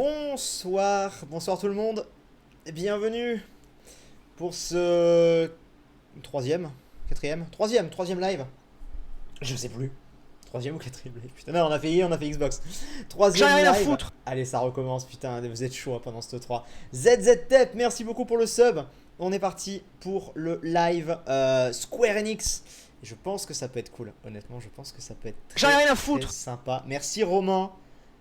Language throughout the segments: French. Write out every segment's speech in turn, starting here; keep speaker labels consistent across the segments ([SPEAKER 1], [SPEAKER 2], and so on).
[SPEAKER 1] Bonsoir, bonsoir tout le monde, et bienvenue pour ce troisième, troisième live, je sais plus, troisième ou quatrième live, putain non on a fait Xbox,
[SPEAKER 2] J'en
[SPEAKER 1] troisième
[SPEAKER 2] ai rien à
[SPEAKER 1] live,
[SPEAKER 2] foutre.
[SPEAKER 1] allez ça recommence, putain vous êtes chaud hein, pendant ce 3, ZZTEP, merci beaucoup pour le sub, on est parti pour le live Square Enix, et je pense que ça peut être cool, honnêtement je pense que ça peut être
[SPEAKER 2] J'en ai
[SPEAKER 1] très
[SPEAKER 2] rien à
[SPEAKER 1] très
[SPEAKER 2] foutre.
[SPEAKER 1] sympa, merci Romain.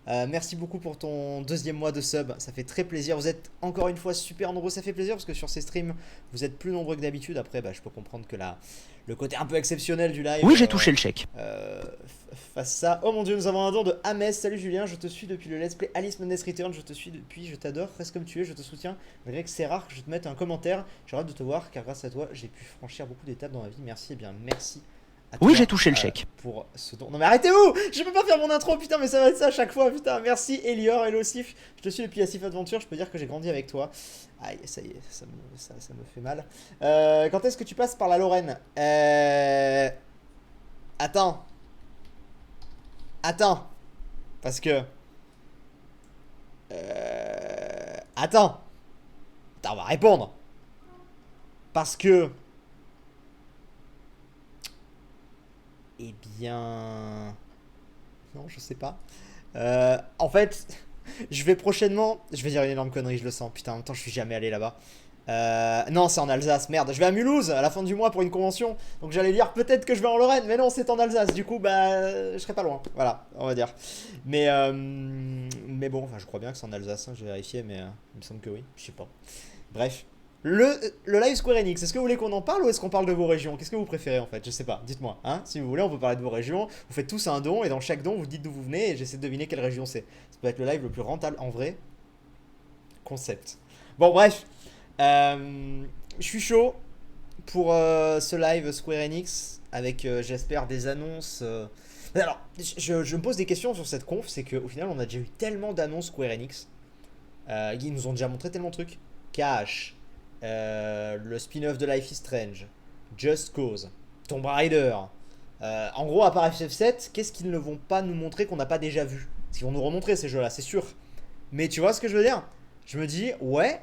[SPEAKER 1] Merci beaucoup pour ton deuxième mois de sub, ça fait très plaisir. Vous êtes encore une fois super nombreux, ça fait plaisir parce que sur ces streams, vous êtes plus nombreux que d'habitude. Après, je peux comprendre que le côté un peu exceptionnel du live
[SPEAKER 2] Oui, j'ai touché le chèque.
[SPEAKER 1] fasse ça. Oh mon dieu, nous avons un don de Ames. Salut Julien, je te suis depuis le let's play Alice Madness Return. Je te suis depuis, je t'adore, reste comme tu es, je te soutiens. Malgré que c'est rare que je te mette un commentaire, j'ai hâte de te voir car grâce à toi, j'ai pu franchir beaucoup d'étapes dans ma vie. Merci, et bien merci.
[SPEAKER 2] Oui, j'ai touché le chèque.
[SPEAKER 1] Pour ce don. Non mais arrêtez-vous. Je peux pas faire mon intro putain, mais ça va être ça à chaque fois putain. Merci Elior, hello Sif. Je te suis depuis la Sif Adventure, je peux dire que j'ai grandi avec toi. Aïe, ça y est, ça me fait mal. Quand est-ce que tu passes par la Lorraine? Attends. Attends. Parce que... Attends. Attends, on va répondre. Parce que... Eh bien... Non, je sais pas. En fait, je vais prochainement... Je vais dire une énorme connerie, je le sens. Putain, en même temps, je suis jamais allé là-bas. Non, c'est en Alsace, merde. Je vais à Mulhouse à la fin du mois pour une convention. Donc j'allais dire peut-être que je vais en Lorraine, mais non, c'est en Alsace. Du coup, je serai pas loin. Voilà, on va dire. Mais bon, enfin, je crois bien que c'est en Alsace. Hein, j'ai vérifié, mais il me semble que oui. Je sais pas. Bref. Le live Square Enix, est-ce que vous voulez qu'on en parle ou est-ce qu'on parle de vos régions? Qu'est-ce que vous préférez en fait? Je sais pas, dites-moi. Hein, si vous voulez, on peut parler de vos régions. Vous faites tous un don et dans chaque don, vous dites d'où vous venez et j'essaie de deviner quelle région c'est. Ça peut être le live le plus rentable en vrai. Concept. Bon, bref. Je suis chaud pour ce live Square Enix avec, j'espère, des annonces. Alors, je me pose des questions sur cette conf. C'est qu'au final, on a déjà eu tellement d'annonces Square Enix. Ils nous ont déjà montré tellement de trucs. Cash. Le spin-off de Life is Strange, Just Cause, Tomb Raider. En gros, à part FF7, qu'est-ce qu'ils ne vont pas nous montrer qu'on n'a pas déjà vu? Parce qu'ils vont nous remontrer ces jeux-là, c'est sûr. Mais tu vois ce que je veux dire? Je me dis, ouais,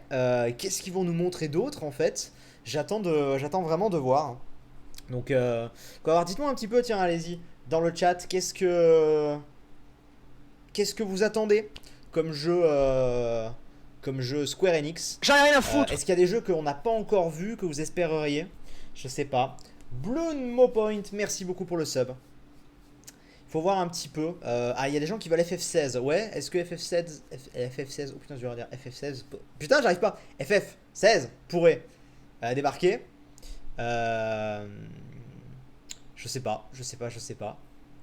[SPEAKER 1] qu'est-ce qu'ils vont nous montrer d'autre en fait? J'attends vraiment de voir. Donc, alors dites-moi un petit peu, tiens, allez-y, dans le chat, qu'est-ce que vous attendez comme jeu Square Enix?
[SPEAKER 2] J'en ai rien à foutre.
[SPEAKER 1] Est-ce qu'il y a des jeux qu'on n'a pas encore vus que vous espéreriez? Je sais pas. Bloom Mopoint, merci beaucoup pour le sub. Faut voir un petit peu. Il y a des gens qui veulent FF16. Ouais, est-ce que FF16, oh putain, je vais dire FF16. Putain, j'arrive pas. FF16 pourrait débarquer. Je sais pas.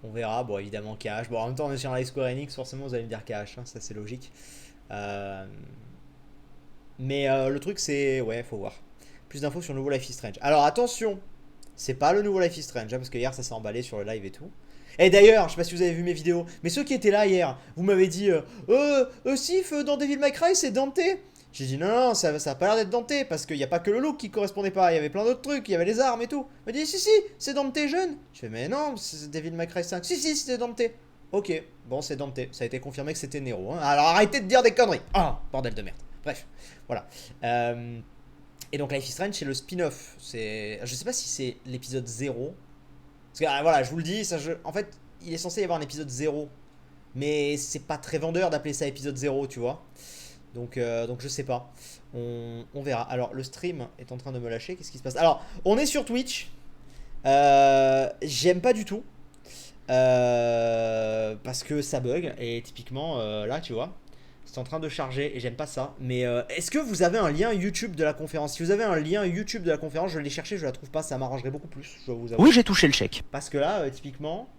[SPEAKER 1] On verra. Bon, évidemment, cash. Bon, en même temps, on est sur un live Square Enix, forcément, vous allez me dire cash. Hein, ça, c'est logique. Mais le truc, c'est. Ouais, faut voir. Plus d'infos sur le nouveau Life is Strange. Alors, attention. C'est pas le nouveau Life is Strange, hein, parce que hier, ça s'est emballé sur le live et tout. Et d'ailleurs, je sais pas si vous avez vu mes vidéos, mais ceux qui étaient là hier, vous m'avez dit Sif, dans Devil May Cry, c'est Dante. J'ai dit non, ça a pas l'air d'être Dante, parce qu'il n'y a pas que le look qui correspondait pas, il y avait plein d'autres trucs, il y avait les armes et tout. Il m'a dit si, c'est Dante jeune. Je fais mais non, c'est Devil May Cry 5. Si, c'est Dante. Ok, bon, c'est Dante. Ça a été confirmé que c'était Nero. Hein. Alors arrêtez de dire des conneries. Ah, bordel de merde. Bref, voilà. Et donc Life is Strange, c'est le spin-off. Je sais pas si c'est l'épisode 0. Parce que voilà, je vous le dis, en fait, il est censé y avoir un épisode 0. Mais c'est pas très vendeur d'appeler ça épisode 0, tu vois. Donc je sais pas. On verra. Alors, le stream est en train de me lâcher. Qu'est-ce qui se passe? Alors, on est sur Twitch. J'aime pas du tout. Parce que ça bug. Et typiquement, là, tu vois. C'est en train de charger et j'aime pas ça. Mais est-ce que vous avez un lien YouTube de la conférence? Si vous avez un lien YouTube de la conférence, je l'ai cherché, je la trouve pas. Ça m'arrangerait beaucoup plus, je dois vous avouer.
[SPEAKER 2] Oui, j'ai touché le chèque.
[SPEAKER 1] Parce que là, typiquement...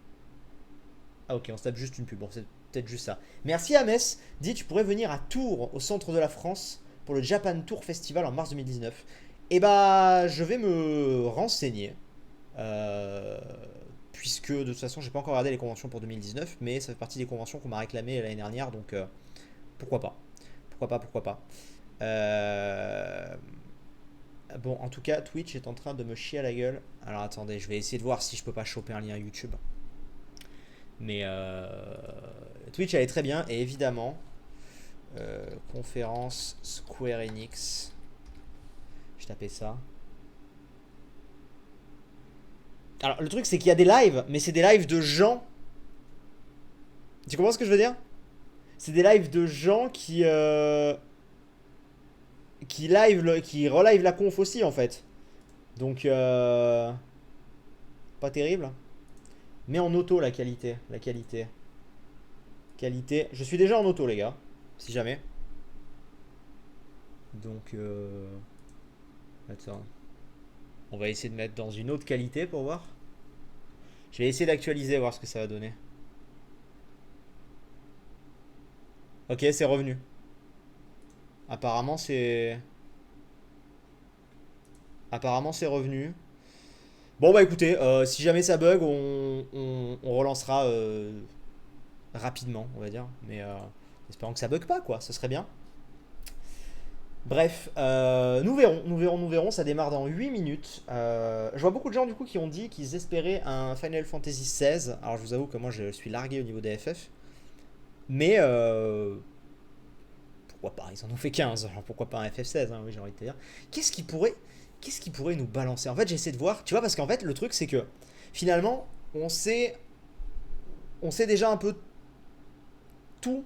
[SPEAKER 1] Ah ok, on se tape juste une pub. Bon, c'est peut-être juste ça. Merci à Metz. Dit, tu pourrais venir à Tours, au centre de la France, pour le Japan Tour Festival en mars 2019. Et bah, je vais me renseigner. Puisque de toute façon, j'ai pas encore regardé les conventions pour 2019, mais ça fait partie des conventions qu'on m'a réclamé l'année dernière, donc... pourquoi pas? Pourquoi pas? Bon, en tout cas, Twitch est en train de me chier à la gueule. Alors attendez, je vais essayer de voir si je peux pas choper un lien YouTube. Mais Twitch, elle est très bien. Et évidemment, Conférence Square Enix. Je tapais ça. Alors le truc c'est qu'il y a des lives, mais c'est des lives de gens. Tu comprends ce que je veux dire? C'est des lives de gens qui qui relive la conf aussi en fait. Donc pas terrible. Mais en auto la qualité, qualité. Je suis déjà en auto les gars, si jamais. Donc attends. On va essayer de mettre dans une autre qualité pour voir. Je vais essayer d'actualiser, voir ce que ça va donner. Ok, c'est revenu. Apparemment c'est revenu. Bon bah écoutez, si jamais ça bug, on relancera rapidement, on va dire. Mais espérons que ça bug pas, quoi. Ce serait bien. Bref, nous verrons. Ça démarre dans 8 minutes. Je vois beaucoup de gens du coup qui ont dit qu'ils espéraient un Final Fantasy XVI. Alors je vous avoue que moi je suis largué au niveau des FF. Mais pourquoi pas? Ils en ont fait 15. Alors pourquoi pas un FF16 hein, oui, j'ai envie de te dire. Qu'est-ce qui pourrait nous balancer? En fait, j'essaie de voir. Tu vois, parce qu'en fait, le truc c'est que finalement, on sait déjà un peu tout.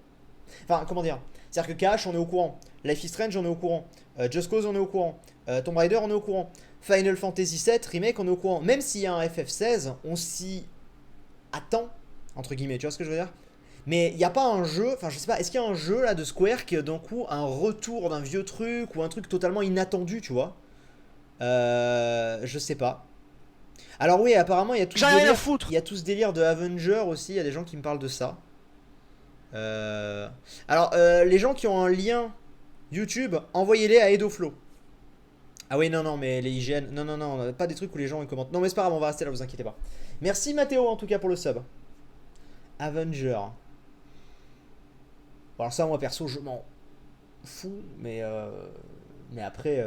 [SPEAKER 1] Enfin, comment dire? C'est-à-dire que Cash, on est au courant. Life is Strange, on est au courant. Just Cause, on est au courant. Tomb Raider, on est au courant. Final Fantasy VII Remake, on est au courant. Même s'il y a un FF16, on s'y attend, entre guillemets. Tu vois ce que je veux dire? Mais il n'y a pas un jeu, enfin je sais pas, est-ce qu'il y a un jeu là de Square qui d'un coup un retour d'un vieux truc ou un truc totalement inattendu, tu vois? Je sais pas. Alors oui, apparemment il y a tout ce
[SPEAKER 2] J'en ai rien à
[SPEAKER 1] délire,
[SPEAKER 2] foutre.
[SPEAKER 1] il y a tout ce délire de Avenger aussi, il y a des gens qui me parlent de ça. Alors les gens qui ont un lien YouTube, envoyez-les à EdoFlow. Ah oui, non, non, mais les IGN, non, non, non, pas des trucs où les gens ils commentent. Non, mais c'est pas grave, on va rester là, vous inquiétez pas. Merci Mathéo en tout cas pour le sub. Avenger. Bon, alors ça, moi perso, je m'en fous, mais après,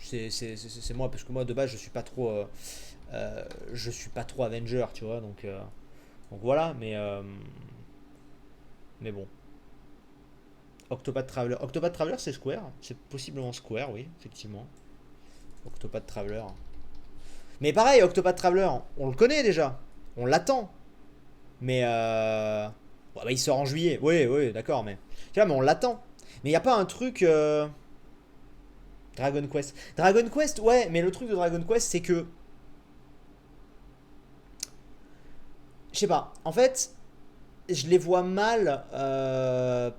[SPEAKER 1] c'est moi, parce que moi de base, je suis pas trop Avenger, tu vois, donc voilà, mais bon. Octopath Traveler, c'est Square, c'est possiblement Square, oui, effectivement. Octopath Traveler. Mais pareil, Octopath Traveler, on le connaît déjà, on l'attend, mais ouais, bah, il sort en juillet, oui, oui, d'accord, mais tu vois, mais on l'attend. Mais il n'y a pas un truc Dragon Quest. Dragon Quest, ouais, mais le truc de Dragon Quest, c'est que je sais pas. En fait, je les vois mal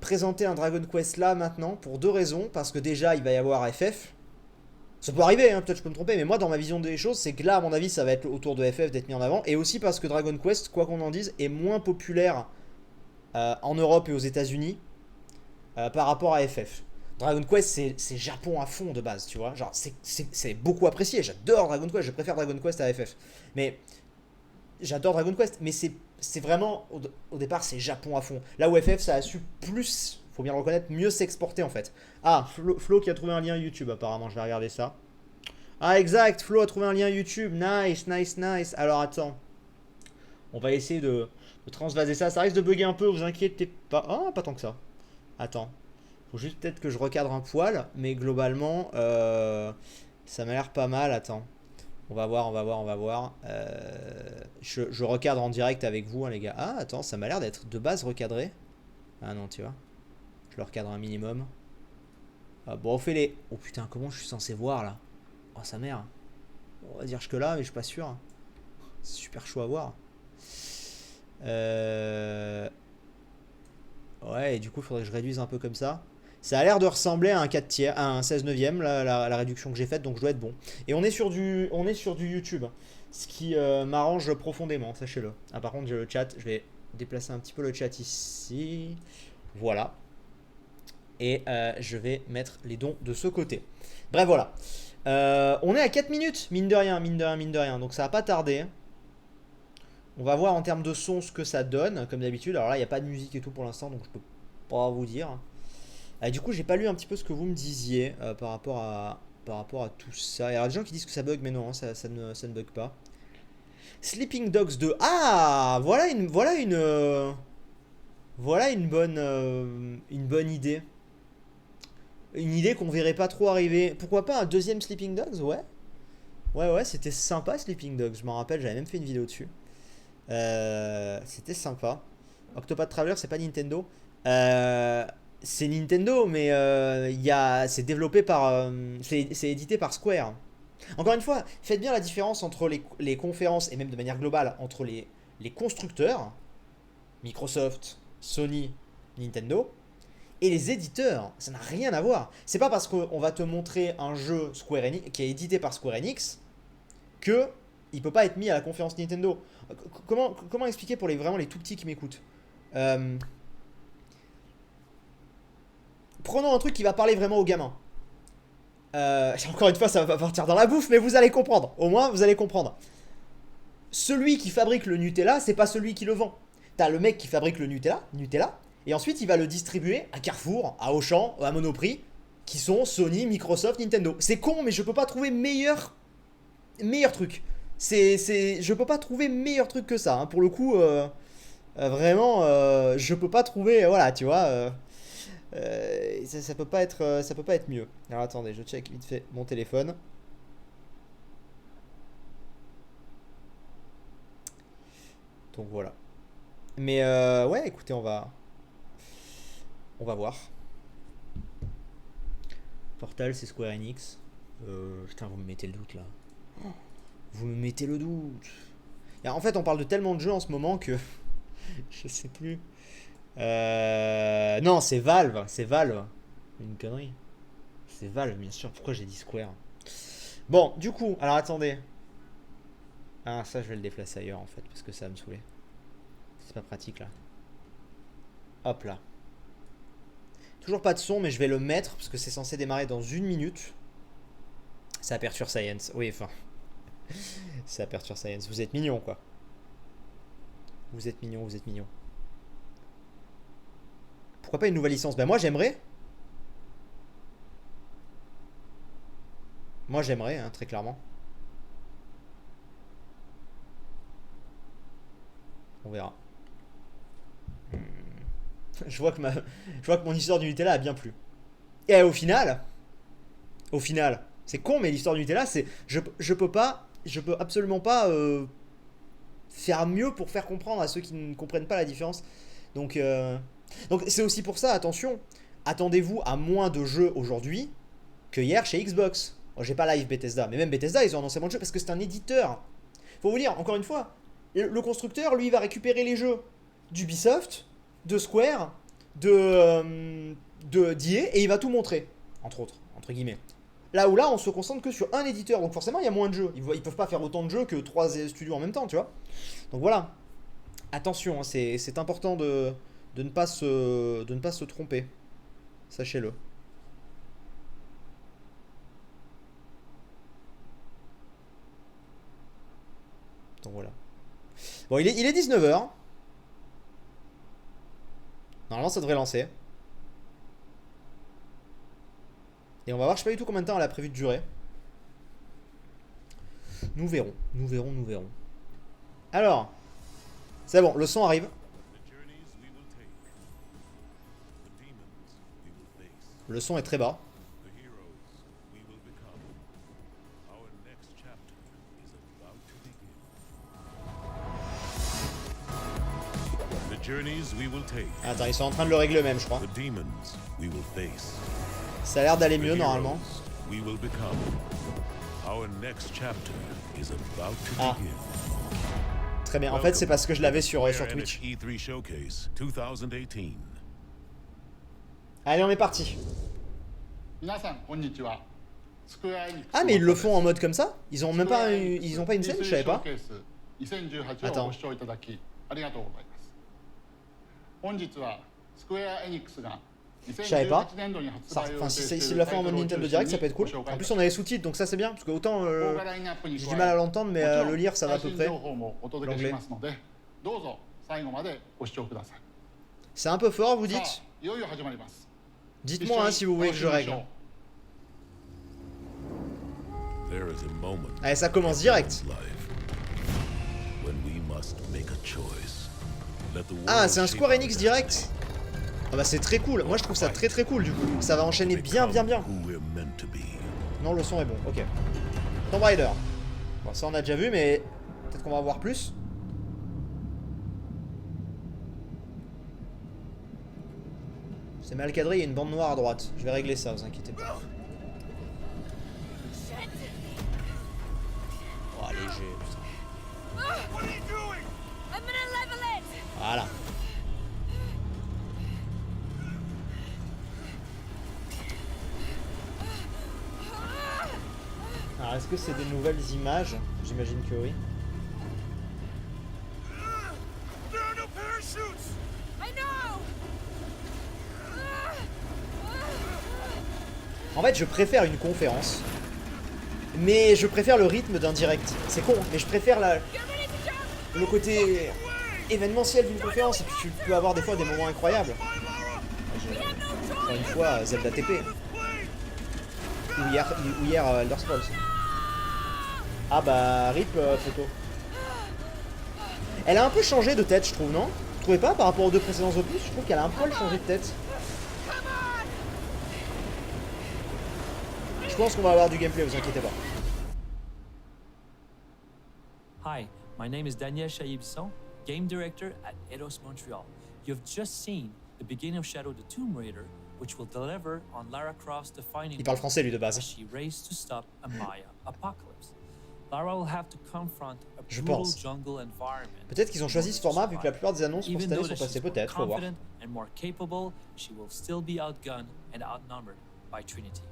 [SPEAKER 1] présenter un Dragon Quest là maintenant pour deux raisons. Parce que déjà, il va y avoir FF. Ça peut arriver, hein, peut-être je peux me tromper, mais moi dans ma vision des choses, c'est que là, à mon avis, ça va être autour de FF d'être mis en avant. Et aussi parce que Dragon Quest, quoi qu'on en dise, est moins populaire en Europe et aux États-Unis par rapport à FF. Dragon Quest, c'est Japon à fond de base, tu vois. Genre, c'est beaucoup apprécié. J'adore Dragon Quest, je préfère Dragon Quest à FF. Mais j'adore Dragon Quest, mais c'est vraiment, au départ, c'est Japon à fond. Là où FF, ça a su plus, faut bien le reconnaître, mieux s'exporter en fait. Ah, Flo qui a trouvé un lien YouTube apparemment, je vais regarder ça. Ah, exact, Flo a trouvé un lien YouTube. Nice, nice, nice. Alors attends, on va essayer de transvaser ça. Ça risque de bugger un peu, vous inquiétez pas. Ah, pas tant que ça. Attends, faut juste peut-être que je recadre un poil, mais globalement, ça m'a l'air pas mal. Attends. On va voir, on va voir, on va voir. Je recadre en direct avec vous, hein, les gars. Ah, attends, ça m'a l'air d'être de base recadré. Ah non, tu vois. Je le recadre un minimum. Ah, bon, on fait les... Oh putain, comment je suis censé voir, là? Oh, sa mère. On va dire que là, mais je suis pas sûr. C'est super chaud à voir. Ouais, et du coup, il faudrait que je réduise un peu comme ça. Ça a l'air de ressembler à un 4 tiers, à un 16 neuvième, la réduction que j'ai faite, donc je dois être bon. Et on est sur du YouTube, ce qui m'arrange profondément, sachez-le. Ah, par contre, j'ai le chat, je vais déplacer un petit peu le chat ici. Voilà. Et je vais mettre les dons de ce côté. Bref, voilà. On est à 4 minutes, mine de rien, mine de rien, mine de rien. Donc ça va pas tarder. On va voir en termes de son ce que ça donne, comme d'habitude. Alors là, il n'y a pas de musique et tout pour l'instant, donc je peux pas vous dire. Du coup, j'ai pas lu un petit peu ce que vous me disiez par rapport à tout ça. Il y a des gens qui disent que ça bug, mais non, hein, ça ne bug pas. Sleeping Dogs 2. Ah, voilà une Voilà une bonne idée. Une idée qu'on verrait pas trop arriver. Pourquoi pas un deuxième Sleeping Dogs? Ouais. Ouais, c'était sympa Sleeping Dogs. Je m'en rappelle, j'avais même fait une vidéo dessus. C'était sympa. Octopath Traveler, c'est pas Nintendo. C'est Nintendo, mais c'est développé par. C'est édité par Square. Encore une fois, faites bien la différence entre les conférences et même de manière globale entre les constructeurs, Microsoft, Sony, Nintendo, et les éditeurs. Ça n'a rien à voir. C'est pas parce qu'on va te montrer un jeu Square Enix qui est édité par Square Enix que il peut pas être mis à la conférence Nintendo. Comment expliquer pour vraiment les tout petits qui m'écoutent? Prenons un truc qui va parler vraiment aux gamins. Encore une fois, ça va pas partir dans la bouffe, mais vous allez comprendre. Au moins, vous allez comprendre. Celui qui fabrique le Nutella, c'est pas celui qui le vend. T'as le mec qui fabrique le Nutella, et ensuite il va le distribuer à Carrefour, à Auchan, à Monoprix, qui sont Sony, Microsoft, Nintendo. C'est con, mais je peux pas trouver meilleur truc. Je peux pas trouver meilleur truc que ça. Hein. Pour le coup, vraiment, je peux pas trouver. Voilà, tu vois. Ça peut pas être mieux. Alors attendez, je check vite fait mon téléphone. Donc voilà. Mais ouais, écoutez, on va voir. Portal, c'est Square Enix. Putain, vous me mettez le doute là. Vous me mettez le doute. Et en fait, on parle de tellement de jeux en ce moment que je sais plus. Non, c'est Valve. C'est Valve. Une connerie. C'est Valve, bien sûr. Pourquoi j'ai dit Square? Bon, du coup, alors attendez. Ah, ça, je vais le déplacer ailleurs en fait, parce que ça va me saouler. C'est pas pratique là. Hop là. Toujours pas de son, mais je vais le mettre parce que c'est censé démarrer dans 1 minute. C'est Aperture Science. Oui, enfin. C'est Aperture Science. Vous êtes mignon quoi. Vous êtes mignon, vous êtes mignon. Pourquoi pas une nouvelle licence? Ben moi j'aimerais. Moi j'aimerais, hein, très clairement. On verra. Je vois que mon histoire du Nutella a bien plu. Et au final, c'est con, mais l'histoire du Nutella, c'est je peux absolument pas faire mieux pour faire comprendre à ceux qui ne comprennent pas la différence. Donc c'est aussi pour ça, attention, attendez-vous à moins de jeux aujourd'hui que hier chez Xbox. Bon, j'ai pas live Bethesda, mais même Bethesda, ils ont annoncé moins de jeux parce que c'est un éditeur. Faut vous dire, encore une fois, le constructeur, lui, va récupérer les jeux d'Ubisoft, de Square, de d'EA, et il va tout montrer, entre autres, entre guillemets. Là où là, on se concentre que sur un éditeur, donc forcément, il y a moins de jeux. Ils peuvent pas faire autant de jeux que 3 studios en même temps, tu vois. Donc voilà. Attention, hein, c'est important de ne pas se tromper. Sachez-le. Donc voilà. Bon, il est 19h. Normalement, ça devrait lancer. Et on va voir, je sais pas du tout combien de temps elle a prévu de durer. Nous verrons. Alors, c'est bon, le son arrive. Le son est très bas. Attends, ils sont en train de le régler eux-mêmes, je crois. Ça a l'air d'aller mieux normalement. Ah. Très bien, en fait c'est parce que je l'avais sur Twitch. Allez, on est parti. Ah mais ils le font en mode comme ça? Ils ont même pas une scène? Je savais pas. Attends. Je savais pas. Enfin, s'il l'a fait en mode Nintendo Direct, ça peut être cool. En plus, on a les sous-titres, donc ça c'est bien. Parce que autant j'ai du mal à l'entendre, mais le lire ça va à peu près. L'anglais. C'est un peu fort, vous dites? Dites-moi hein, si vous voulez que je règle. Allez, ça commence direct. Ah, c'est un Square Enix direct. Ah bah c'est très cool. Moi je trouve ça très très cool du coup. Ça va enchaîner bien. Non, le son est bon, ok. Tomb Raider. Bon, ça on a déjà vu, mais peut-être qu'on va en voir plus. C'est mal cadré, il y a une bande noire à droite. Je vais régler ça, vous inquiétez pas. Oh, léger, putain. Voilà. Alors, est-ce que c'est des nouvelles images? J'imagine que oui. En fait, je préfère une conférence. Mais je préfère le rythme d'un direct. C'est con, mais je préfère le côté événementiel d'une conférence. Et puis tu peux avoir des fois des moments incroyables. Encore une fois, Zelda TP. Ou hier Elder Scrolls. Ah bah, rip photo. Elle a un peu changé de tête, je trouve, non? Vous trouvez pas par rapport aux deux précédents opus? Je trouve qu'elle a un poil changé de tête. Je pense qu'on va avoir du gameplay, vous inquiétez pas.
[SPEAKER 3] Hi, my name is Daniel Chaibson, Game Director at Eidos Montreal. You've just seen the beginning of Shadow the Tomb Raider, which will deliver on Lara Croft's defining
[SPEAKER 1] Il parle français lui de
[SPEAKER 3] as
[SPEAKER 1] base.
[SPEAKER 3] she races to stop a Maya apocalypse. Lara will have to confront a
[SPEAKER 1] Je
[SPEAKER 3] brutal
[SPEAKER 1] pense.
[SPEAKER 3] jungle environment.
[SPEAKER 1] Peut-être qu'ils ont choisi ce format vu que la plupart des annonces pour cette année sont passées, peut-être, faut voir.
[SPEAKER 3] And more capable, she will still be outgunned and outnumbered by Trinity.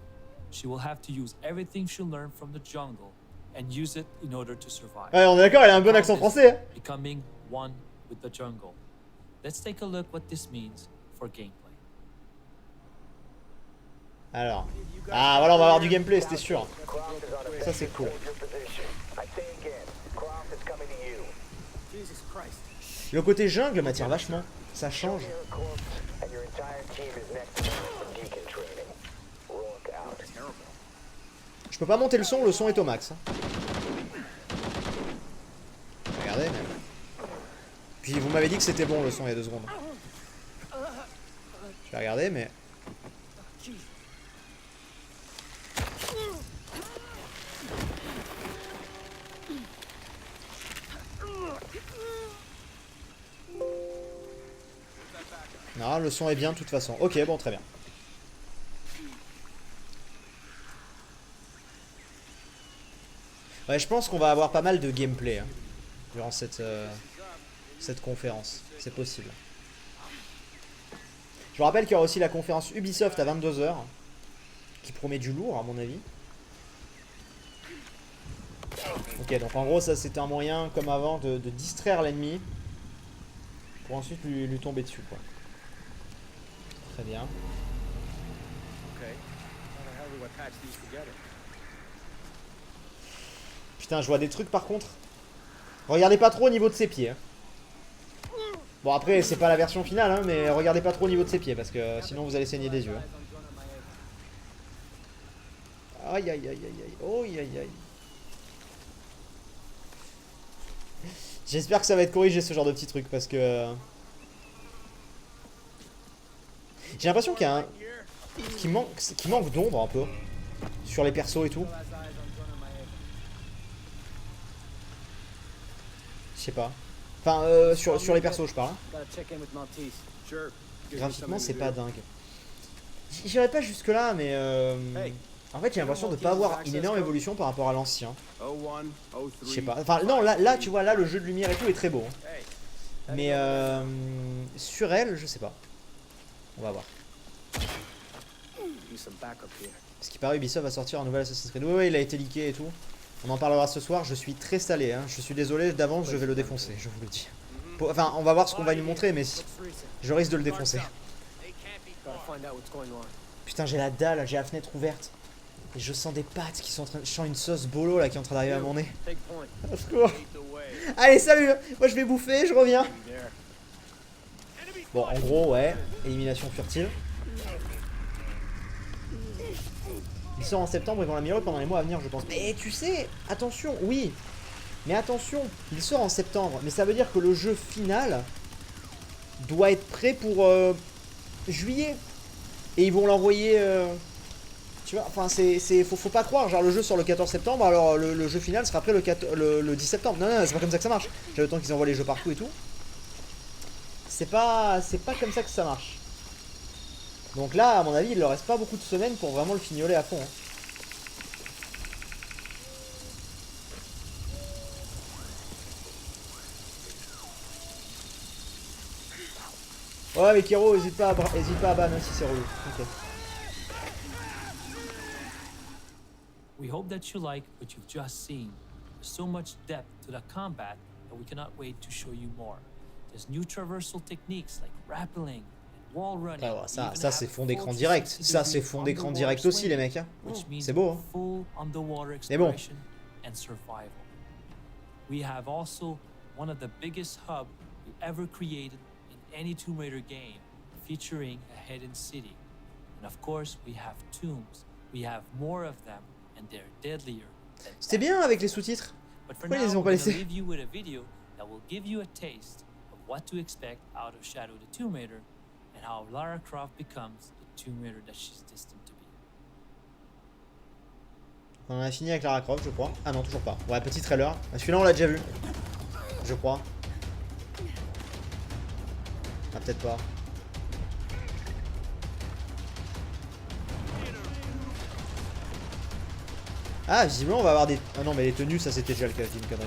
[SPEAKER 3] She will have to use everything she learned from the jungle and use it in order to survive.
[SPEAKER 1] Ouais, on est d'accord, elle a un bon accent français. Hein.
[SPEAKER 3] Becoming one with the jungle. Let's take a look what this means for gameplay.
[SPEAKER 1] Alors. Ah voilà, on va avoir du gameplay, c'était sûr. Ça c'est cool. Le côté jungle m'attire vachement. Ça change. Je peux pas monter le son est au max. Hein. Regardez même. Puis vous m'avez dit que c'était bon le son il y a 2 secondes. Je vais regarder mais... Non, le son est bien de toute façon. Ok, bon, très bien. Ouais, je pense qu'on va avoir pas mal de gameplay hein, durant cette conférence. C'est possible. Je vous rappelle qu'il y aura aussi la conférence Ubisoft à 22 h qui promet du lourd à mon avis. Ok, donc en gros ça c'était un moyen comme avant de distraire l'ennemi pour ensuite lui tomber dessus quoi. Très bien. Putain, je vois des trucs par contre. Regardez pas trop au niveau de ses pieds. Hein. Bon après c'est pas la version finale hein, mais regardez pas trop au niveau de ses pieds parce que sinon vous allez saigner des yeux. Hein. Aïe aïe aïe aïe aïe. Oh aïe aïe aïe. J'espère que ça va être corrigé ce genre de petits trucs parce que... J'ai l'impression qu'il y a un... qui manque d'ombre un peu. Sur les persos et tout. Je sais pas. Enfin, sur les persos je parle. Graphiquement c'est pas dingue. J'irai pas jusque là mais... En fait j'ai l'impression de pas avoir une énorme évolution par rapport à l'ancien. Je sais pas. Enfin non là tu vois là le jeu de lumière et tout est très beau. Hein. Mais sur elle je sais pas. On va voir. Parce qu'il paraît Ubisoft va sortir un nouvel Assassin's Creed. Oui il a été leaké et tout. On en parlera ce soir. Je suis très salé. Hein. Je suis désolé d'avance je vais le défoncer. Je vous le dis. Enfin on va voir ce qu'on va nous montrer mais je risque de le défoncer. Putain j'ai la dalle. J'ai la fenêtre ouverte. Et je sens des pattes qui sont en train de... Je sens une sauce bolo là qui est en train d'arriver à mon nez. Au secours. Allez salut. Moi je vais bouffer, je reviens. Bon en gros ouais. Élimination furtive. Il sort en septembre, ils vont l'améliorer pendant les mois à venir je pense. Mais tu sais, attention, oui. Mais attention, il sort en septembre. Mais ça veut dire que le jeu final doit être prêt pour juillet. Et ils vont l'envoyer... tu vois, enfin, faut pas croire, genre le jeu sort le 14 septembre, alors le jeu final sera prêt le 10 septembre. Non, non, c'est pas comme ça que ça marche. J'ai le temps qu'ils envoient les jeux partout et tout. C'est pas comme ça que ça marche. Donc là, à mon avis, il leur reste pas beaucoup de semaines pour vraiment le fignoler à fond. Hein. Ouais, mais Kiro, hésite pas à ban si c'est relou. Ok.
[SPEAKER 3] We hope that you like what you've just seen. There's so much depth to the combat that we cannot wait to show you more. There's new traversal techniques like rappelling and wall running.
[SPEAKER 1] Ah ouais, ça c'est fond d'écran direct. Ça c'est fond d'écran direct aussi les mecs. Hein. C'est beau. Hein.
[SPEAKER 3] Full underwater
[SPEAKER 1] Mais bon.
[SPEAKER 3] exploration and survival. We have also one of the biggest hubs we ever created in any Tomb Raider game, featuring a hidden city. And of course, we have tombs. We have more of them, and they're deadlier.
[SPEAKER 1] C'était bien avec les sous-titres.
[SPEAKER 3] But for
[SPEAKER 1] Pourquoi
[SPEAKER 3] now,
[SPEAKER 1] ils les ont
[SPEAKER 3] we're
[SPEAKER 1] pas
[SPEAKER 3] gonna
[SPEAKER 1] laissés?
[SPEAKER 3] leave you with a video that will give you a taste of what to expect out of Shadow the Tomb Raider and how Lara Croft becomes the Tomb Raider that she's destined to be.
[SPEAKER 1] On a fini avec Lara Croft, je crois. Ah non, toujours pas. Ouais, petit trailer. Celui-là, on l'a déjà vu. Je crois. Ah, peut-être pas. Ah, visiblement, on va avoir des... Ah non, mais les tenues, ça c'était déjà le cas, c'est une connerie.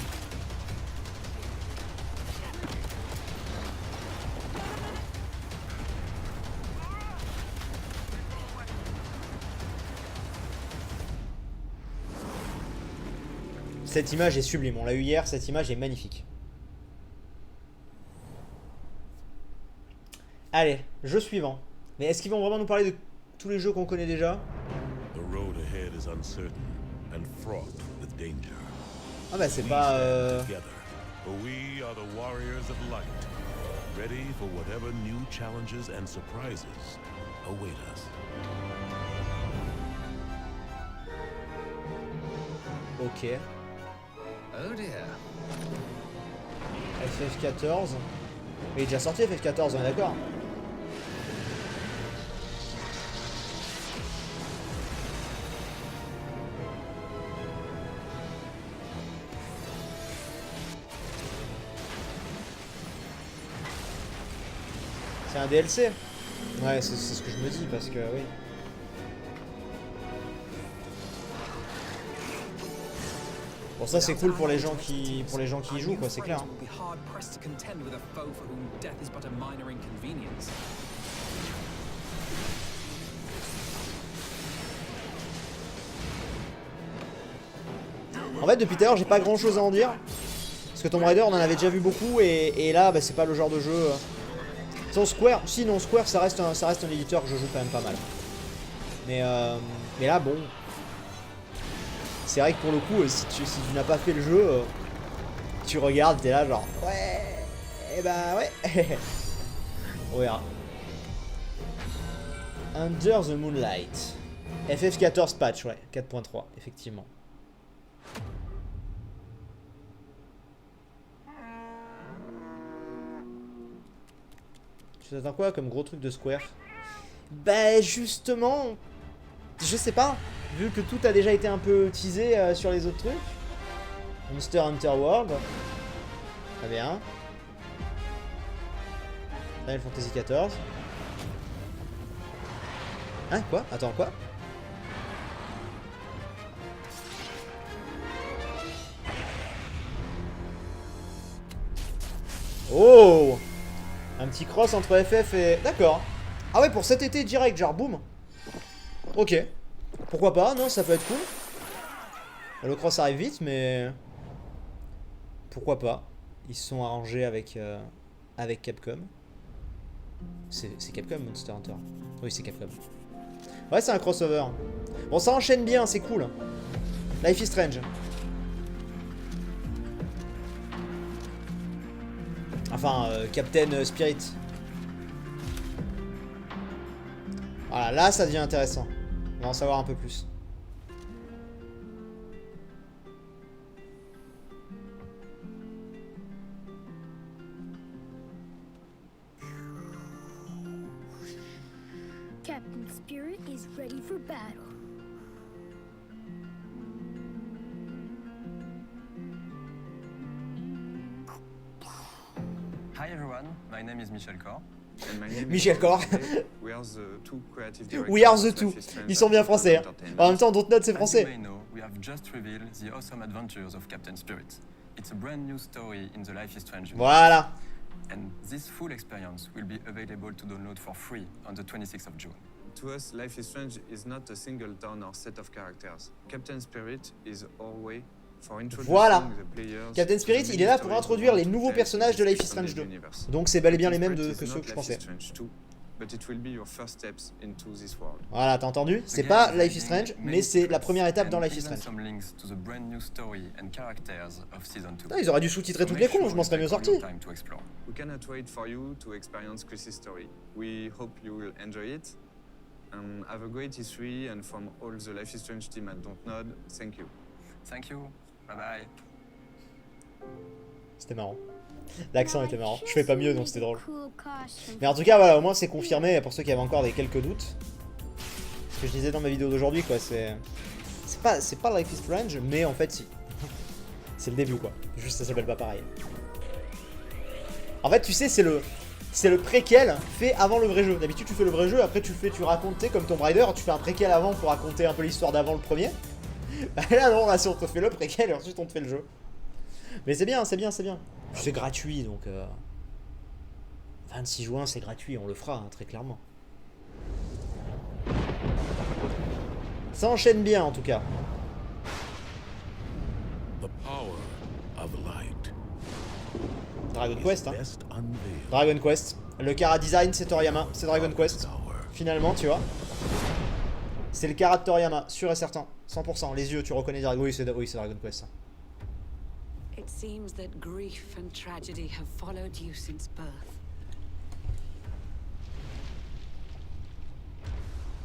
[SPEAKER 1] Cette image est sublime, on l'a eu hier, cette image est magnifique. Allez, jeu suivant. Mais est-ce qu'ils vont vraiment nous parler de tous les jeux qu'on connaît déjà?
[SPEAKER 4] The road ahead is uncertain and fraught with danger.
[SPEAKER 1] Ah bah c'est pas...
[SPEAKER 4] Together, for we are the warriors of light, ready for whatever new challenges and surprises await us.
[SPEAKER 1] Ok.
[SPEAKER 5] Oh dear.
[SPEAKER 1] FF14. Mais il est déjà sorti FF14, on est d'accord? C'est un DLC? Ouais, c'est ce que je me dis parce que oui. Bon, ça c'est cool pour les gens qui y jouent quoi, c'est clair. Hein. En fait, depuis tout à l'heure, j'ai pas grand chose à en dire. Parce que Tomb Raider, on en avait déjà vu beaucoup et là, bah, c'est pas le genre de jeu. Sans Square, sinon Square, ça reste un éditeur que je joue quand même pas mal. Mais là, bon. C'est vrai que pour le coup, si tu n'as pas fait le jeu, tu regardes, t'es là genre ouais, et bah ouais. On verra. Under the Moonlight. FF14 patch, ouais, 4.3, effectivement. Tu t'attends quoi comme gros truc de Square? Bah justement, je sais pas. Vu que tout a déjà été un peu teasé sur les autres trucs. Monster Hunter World. Très bien. Final Fantasy XIV. Hein, quoi? Attends, quoi? Oh! Un petit cross entre FF et... D'accord. Ah ouais, pour cet été direct, genre boum. Ok. Pourquoi pas, non, ça peut être cool. Le cross arrive vite, mais... Pourquoi pas. Ils se sont arrangés avec Capcom. C'est Capcom, Monster Hunter. Oui, c'est Capcom. Ouais, c'est un crossover. Bon, ça enchaîne bien, c'est cool. Life is Strange. Enfin, Captain Spirit. Voilà, là, ça devient intéressant. On va en savoir un peu plus.
[SPEAKER 6] He's ready for battle.
[SPEAKER 7] Hi everyone, my name is Michel Kor.
[SPEAKER 5] And my name
[SPEAKER 1] Michel
[SPEAKER 5] is
[SPEAKER 1] Kor.
[SPEAKER 5] We are the two creative directors
[SPEAKER 1] We are the
[SPEAKER 5] of
[SPEAKER 1] two.
[SPEAKER 5] Life is Strange
[SPEAKER 1] Ils sont bien
[SPEAKER 5] at
[SPEAKER 1] français. Hein.
[SPEAKER 5] Entertainment.
[SPEAKER 1] En même temps, Dontnod c'est
[SPEAKER 7] As you
[SPEAKER 1] français.
[SPEAKER 7] may know, we have just revealed the awesome adventures of Captain Spirit. It's a brand new story in the Life is Strange universe.
[SPEAKER 1] Voilà.
[SPEAKER 7] And this full experience will be available to download for free on the 26th of June.
[SPEAKER 5] To us, Life is Strange is not a single town or set of characters. Captain Spirit is our way for introducing
[SPEAKER 1] Voilà.
[SPEAKER 5] the players
[SPEAKER 1] Captain
[SPEAKER 5] to
[SPEAKER 1] Spirit,
[SPEAKER 5] the
[SPEAKER 1] il est là
[SPEAKER 5] many
[SPEAKER 1] pour
[SPEAKER 5] stories
[SPEAKER 1] introduire
[SPEAKER 5] we
[SPEAKER 1] les
[SPEAKER 5] want to
[SPEAKER 1] nouveaux
[SPEAKER 5] tell
[SPEAKER 1] personnages de
[SPEAKER 5] in
[SPEAKER 1] Life is
[SPEAKER 5] this
[SPEAKER 1] Strange 2.
[SPEAKER 5] expanded universe.
[SPEAKER 1] Donc c'est bel et bien les mêmes
[SPEAKER 5] Captain
[SPEAKER 1] que
[SPEAKER 5] Spirit
[SPEAKER 1] ceux
[SPEAKER 5] is
[SPEAKER 1] que je
[SPEAKER 5] not
[SPEAKER 1] pensais.
[SPEAKER 5] Life is Strange 2, but it will be your first steps into this world.
[SPEAKER 1] Voilà, t'as entendu?
[SPEAKER 7] The
[SPEAKER 1] C'est
[SPEAKER 7] game
[SPEAKER 1] pas
[SPEAKER 7] is
[SPEAKER 1] Life is
[SPEAKER 7] hiding
[SPEAKER 1] Strange,
[SPEAKER 7] many
[SPEAKER 1] mais c'est la
[SPEAKER 7] secrets
[SPEAKER 1] première étape dans
[SPEAKER 7] and
[SPEAKER 1] Life is
[SPEAKER 7] even
[SPEAKER 1] Strange.
[SPEAKER 7] some links to the brand new story and characters of season 2.
[SPEAKER 1] Putain, ils auraient dû sous-titrer toutes les cons, je m'en serais mieux sorti.
[SPEAKER 5] We cannot wait for you to experience Chris's story. We hope you will enjoy it. Have a great history, and from all the Life is Strange team at Dontnod, thank you.
[SPEAKER 7] Thank you. Bye bye.
[SPEAKER 1] C'était marrant. L'accent était marrant. Je fais pas mieux, donc c'était drôle.
[SPEAKER 6] Cool costume.
[SPEAKER 1] Mais en tout cas, voilà, au moins c'est confirmé pour ceux qui avaient encore des quelques doutes. Ce que je disais dans ma vidéo d'aujourd'hui, quoi, c'est pas Life is Strange, mais en fait si. C'est le début, quoi. Juste ça s'appelle pas pareil. En fait, tu sais, c'est le préquel fait avant le vrai jeu. D'habitude, tu fais le vrai jeu, après tu racontes, tu sais, comme Tomb Raider, tu fais un préquel avant pour raconter un peu l'histoire d'avant le premier. Là, non, là, si on te fait le préquel et ensuite on te fait le jeu. Mais c'est bien, c'est bien, c'est bien. C'est gratuit, donc 26 juin, c'est gratuit, on le fera, hein, très clairement. Ça enchaîne bien, en tout cas.
[SPEAKER 4] The power of light.
[SPEAKER 1] Dragon Quest, hein.
[SPEAKER 4] Best unveiled.
[SPEAKER 1] Dragon Quest. Le Kara Design, c'est Toriyama, c'est Dragon Quest.
[SPEAKER 4] Hour.
[SPEAKER 1] Finalement, tu vois. C'est le Kara de Toriyama, sûr et certain. 100%. Les yeux, tu reconnais Dragon. Oui, c'est Dragon Quest, ça.
[SPEAKER 8] It seems that grief and tragedy have followed you since birth.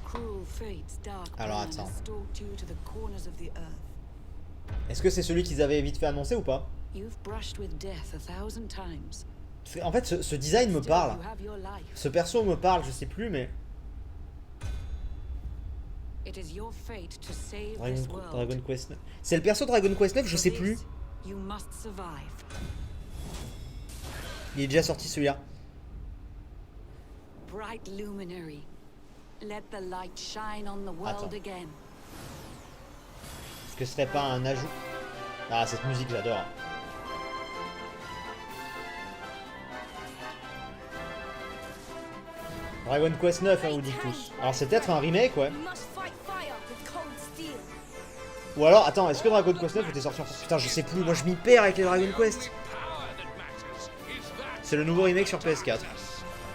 [SPEAKER 8] Cruel fate's dark
[SPEAKER 1] Alors,
[SPEAKER 8] plan
[SPEAKER 1] attends.
[SPEAKER 8] has stalked you to the corners of the earth.
[SPEAKER 1] Est-ce que c'est celui qu'ils avaient vite fait annoncer ou pas?
[SPEAKER 8] You've brushed with death 1,000 times.
[SPEAKER 1] En fait, ce design me
[SPEAKER 8] Still,
[SPEAKER 1] parle.
[SPEAKER 8] you have your life.
[SPEAKER 1] Ce perso me parle, je sais plus, mais...
[SPEAKER 8] It is your fate to save this world.
[SPEAKER 1] Dragon Quest 9. C'est le perso Dragon Quest 9, je
[SPEAKER 8] For
[SPEAKER 1] sais
[SPEAKER 8] this,
[SPEAKER 1] plus.
[SPEAKER 8] You must survive.
[SPEAKER 1] Il est déjà sorti celui-là.
[SPEAKER 8] Bright luminary, let the light shine on the world
[SPEAKER 1] Attends.
[SPEAKER 8] again.
[SPEAKER 1] Est-ce que ce serait pas un ajout? Ah, cette musique, j'adore. Dragon Quest 9, hein, vous dites tous. Alors c'est peut-être un remake, ouais.
[SPEAKER 6] You must fight fire with cold steel.
[SPEAKER 1] Ou alors, attends, est-ce que Dragon Quest 9 était sorti en France? Putain, je sais plus, moi je m'y perds avec les Dragon Quest. C'est le nouveau remake sur PS4.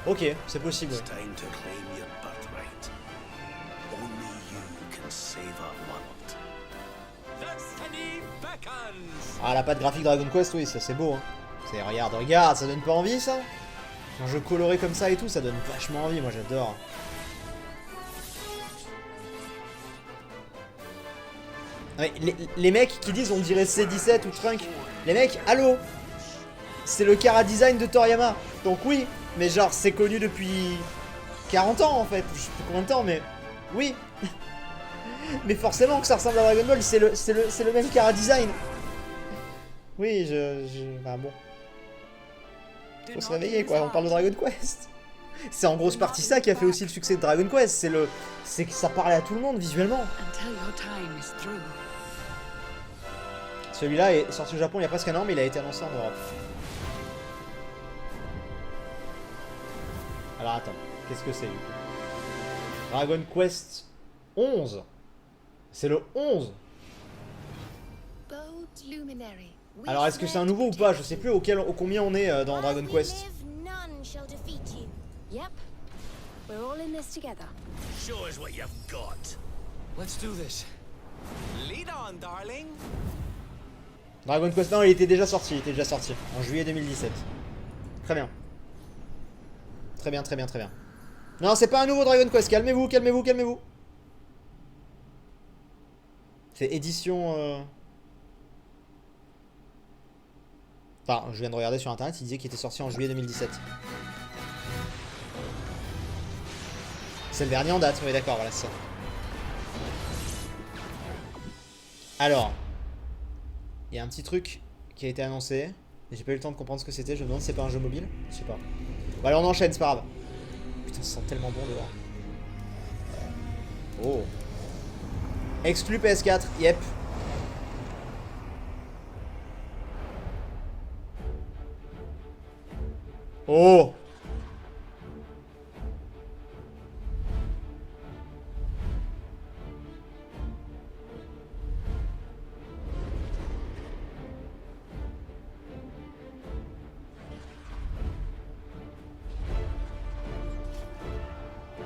[SPEAKER 1] Ok, c'est possible. Ouais.
[SPEAKER 4] It's time to claim your birthright. Only you can save our world.
[SPEAKER 3] Destiny beckons!
[SPEAKER 1] Ah, la patte graphique Dragon Quest, oui, ça c'est beau. Hein. Regarde, regarde, ça donne pas envie ça? Un jeu coloré comme ça et tout, ça donne vachement envie, moi j'adore. Ouais, les mecs qui disent on dirait C17 ou Trunk, les mecs, allô? C'est le Kara Design de Toriyama. Donc oui, mais genre c'est connu depuis 40 ans en fait, je sais plus combien de temps, mais oui. Mais forcément que ça ressemble à Dragon Ball, c'est le même Kara Design. Oui, enfin bon. Faut se réveiller quoi, on parle de Dragon Quest. C'est en grosse partie ça qui a fait aussi le succès de Dragon Quest, c'est que ça parlait à tout le monde visuellement.
[SPEAKER 8] Until your time is through.
[SPEAKER 1] Celui-là est sorti au Japon il y a presque un an, mais il a été annoncé en Europe. Alors attends, qu'est-ce que c'est du coup? Dragon Quest 11. C'est le 11.
[SPEAKER 6] Bold luminary. We
[SPEAKER 1] Alors est-ce que c'est un
[SPEAKER 6] swear to
[SPEAKER 1] nouveau ou pas? Je
[SPEAKER 6] protect
[SPEAKER 1] sais
[SPEAKER 6] you.
[SPEAKER 1] plus au combien on est dans
[SPEAKER 6] While
[SPEAKER 1] Dragon
[SPEAKER 6] we
[SPEAKER 1] Quest.
[SPEAKER 6] live, none shall defeat you. Yep. We're all in this together.
[SPEAKER 4] Show us what you've got.
[SPEAKER 3] Let's do this. Lead on, darling.
[SPEAKER 1] Dragon Quest, non, il était déjà sorti, en juillet 2017. Très bien. Très bien, très bien, très bien. Non, c'est pas un nouveau Dragon Quest, calmez-vous, calmez-vous, calmez-vous. C'est édition... Enfin, je viens de regarder sur internet, il disait qu'il était sorti en juillet 2017. C'est le dernier en date, oui d'accord, voilà, c'est ça. Alors, il y a un petit truc qui a été annoncé. J'ai pas eu le temps de comprendre ce que c'était. Je me demande si c'est pas un jeu mobile. Je sais pas. Bon, allez, on enchaîne, c'est pas grave. Putain, ça sent tellement bon dehors. Oh. Exclu PS4, yep. Oh.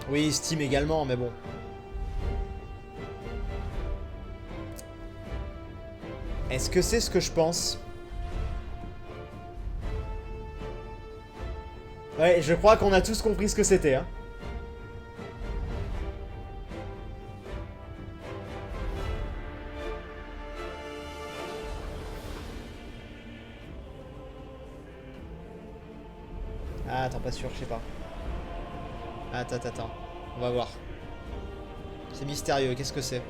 [SPEAKER 1] Oui, Steam également, mais bon. Est-ce que c'est ce que je pense? Ouais, je crois qu'on a tous compris ce que c'était, hein. Ah, attends, pas sûr, je sais pas. Attends. On va voir. C'est mystérieux, qu'est-ce que c'est?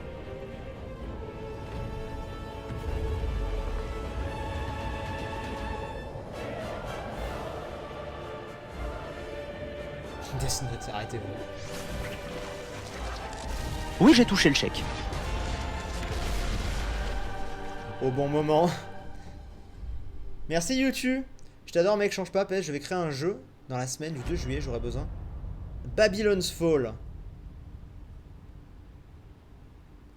[SPEAKER 1] Death Note, arrêtez-vous.
[SPEAKER 2] Oui, j'ai touché le chèque.
[SPEAKER 1] Au bon moment. Merci YouTube. Je t'adore mec, change pas, PS, je vais créer un jeu dans la semaine du 2 juillet, j'aurai besoin. Babylon's Fall.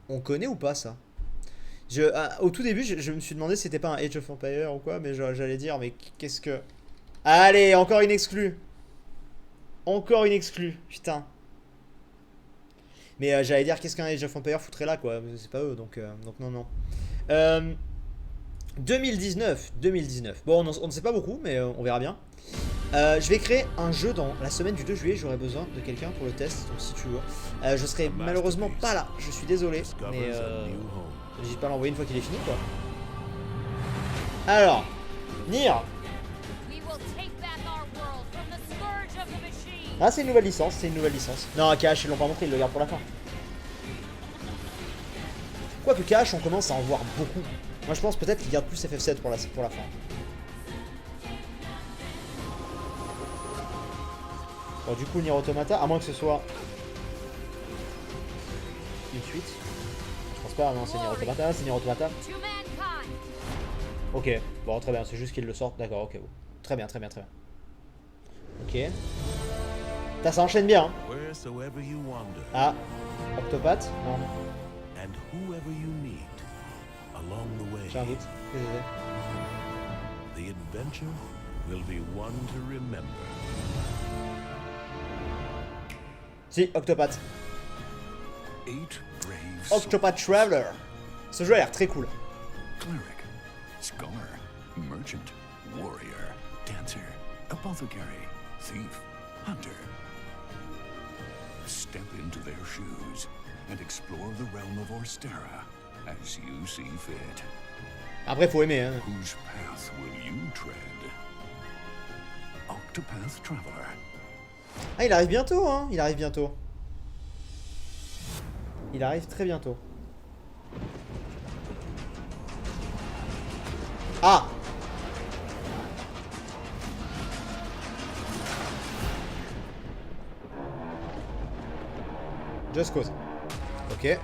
[SPEAKER 1] On connaît ou pas ça? Au tout début, je me suis demandé si c'était pas un Age of Empires ou quoi, mais j'allais dire, mais qu'est-ce que... Allez, encore une exclue. Encore une exclue, putain. Mais j'allais dire, qu'est-ce qu'un Age of Empires foutrait là, quoi. C'est pas eux, donc non. 2019. Bon, on ne sait pas beaucoup, mais on verra bien. Je vais créer un jeu dans la semaine du 2 juillet. J'aurai besoin de quelqu'un pour le test, donc si tu veux. Je serai malheureusement pas là. Je suis désolé, mais n'hésite pas à l'envoyer une fois qu'il est fini, quoi. Alors, Nier. Ah, c'est une nouvelle licence, Non, Cash, ils l'ont pas montré, ils le gardent pour la fin. Quoique Cash, on commence à en voir beaucoup. Moi, je pense peut-être qu'ils gardent plus FF7 pour la fin. Bon, du coup, Nier Automata, à moins que ce soit une suite. Je pense pas, non, c'est Nier Automata, Ok, bon, très bien, c'est juste qu'ils le sortent, d'accord, ok, bon. Très bien. Ok. Ça enchaîne bien, hein. Ah, Octopath, non. J'ai un doute, qu'est-ce que c'est?
[SPEAKER 4] The adventure will be one to remember.
[SPEAKER 1] Si, Octopath. Octopath Traveler. Ce jeu a l'air très cool.
[SPEAKER 9] Cleric, scholar, merchant, warrior, dancer, apothecary, thief, hunter. Step into their shoes and explore the realm of Orstera as you see fit.
[SPEAKER 1] Après, faut aimer, hein.
[SPEAKER 9] Whose path will you tread? Octopath Traveler.
[SPEAKER 1] Ah, il arrive bientôt, hein. Il arrive très bientôt. Ah! Just Cause. Ok.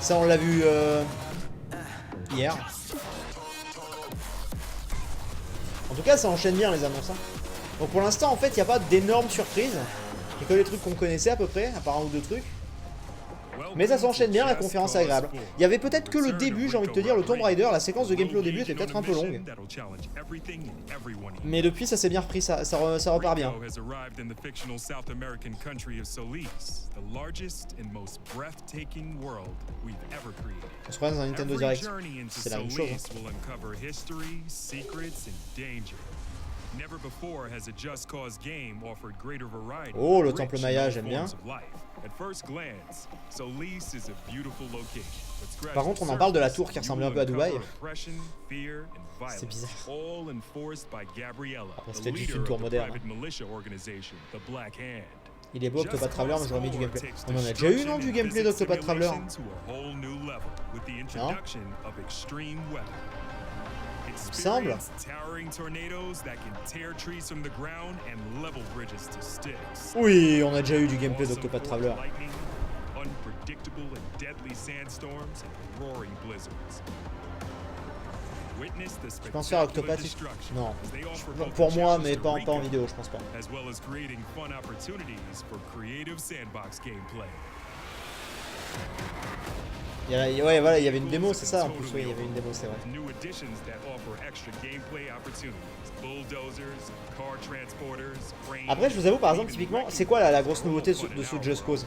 [SPEAKER 1] Ça, on l'a vu hier. En tout cas, ça enchaîne bien les annonces, hein. Donc pour l'instant, en fait, il n'y a pas d'énormes surprises. Il y a que les trucs qu'on connaissait à peu près, à part un ou deux trucs. Mais ça s'enchaîne bien, la conférence est agréable. Il y avait peut-être que le début, j'ai envie de te dire, le Tomb Raider, la séquence de gameplay au début était peut-être un peu longue. Mais depuis, ça s'est bien repris, ça repart bien. On se croise dans un Nintendo Direct. C'est la même chose. Oh, le temple Maya, j'aime bien. Par contre, on en parle de la tour qui ressemblait un peu à Dubaï. C'est bizarre. Après, c'était juste une tour moderne. Il est beau Octopath Traveler, mais j'aurais mis du gameplay. On en a déjà eu, non, du gameplay d'Octopath Traveler? Non. Il me semble. Oui, on a déjà eu du gameplay d'Octopath Traveler. Je pense faire Octopath. Non. Pour moi, mais pas en vidéo, je pense pas. Ouais, voilà, il y avait une démo, c'est ça en plus, oui, il y avait une démo, c'est vrai. Après, je vous avoue, par exemple, typiquement, c'est quoi la grosse nouveauté de ce Just Cause?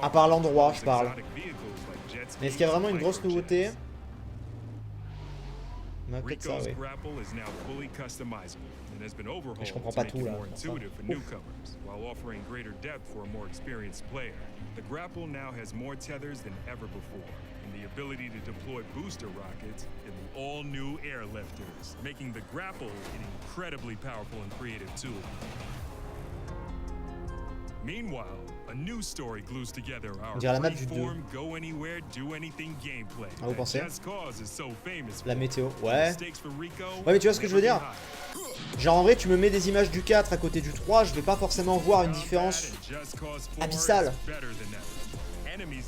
[SPEAKER 1] À part l'endroit, je parle. Mais est-ce qu'il y a vraiment une grosse nouveauté? Non, peut-être ça, oui. Mais je comprends pas tout là.
[SPEAKER 10] The grapple now has more tethers than ever before, and the ability to deploy booster rockets in the all-new airlifters, making the grapple an incredibly powerful and creative tool. Meanwhile, a new story glues together our freeform, go anywhere, do anything gameplay.
[SPEAKER 1] Ah, vous pensez?
[SPEAKER 10] Just Cause is so famous for.
[SPEAKER 1] La météo, ouais. Ouais, mais tu vois ce que je veux dire? Genre en vrai, tu me mets des images du 4 à côté du 3, je vais pas forcément voir une différence abyssale.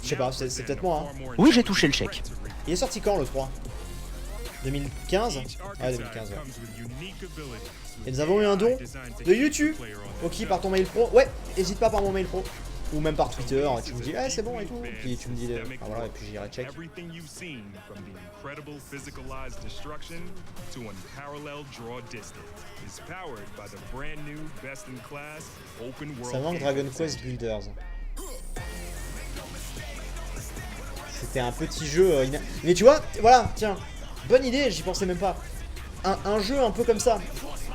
[SPEAKER 1] Je sais pas, c'est peut-être moi. Hein.
[SPEAKER 2] Oui, j'ai touché le chèque.
[SPEAKER 1] Il est sorti quand le 3? 2015? Ouais, 2015, ouais. Et nous avons eu un don de YouTube. Ok, par ton mail pro. Ouais, hésite pas par mon mail pro. Ou même par Twitter, tu me dis, ah c'est bon et tout. Et puis tu me dis, ah voilà, et puis j'irai check. Ça manque Dragon Quest Builders. C'était un petit jeu. Mais tu vois, voilà, tiens, bonne idée, j'y pensais même pas. Un jeu un peu comme ça.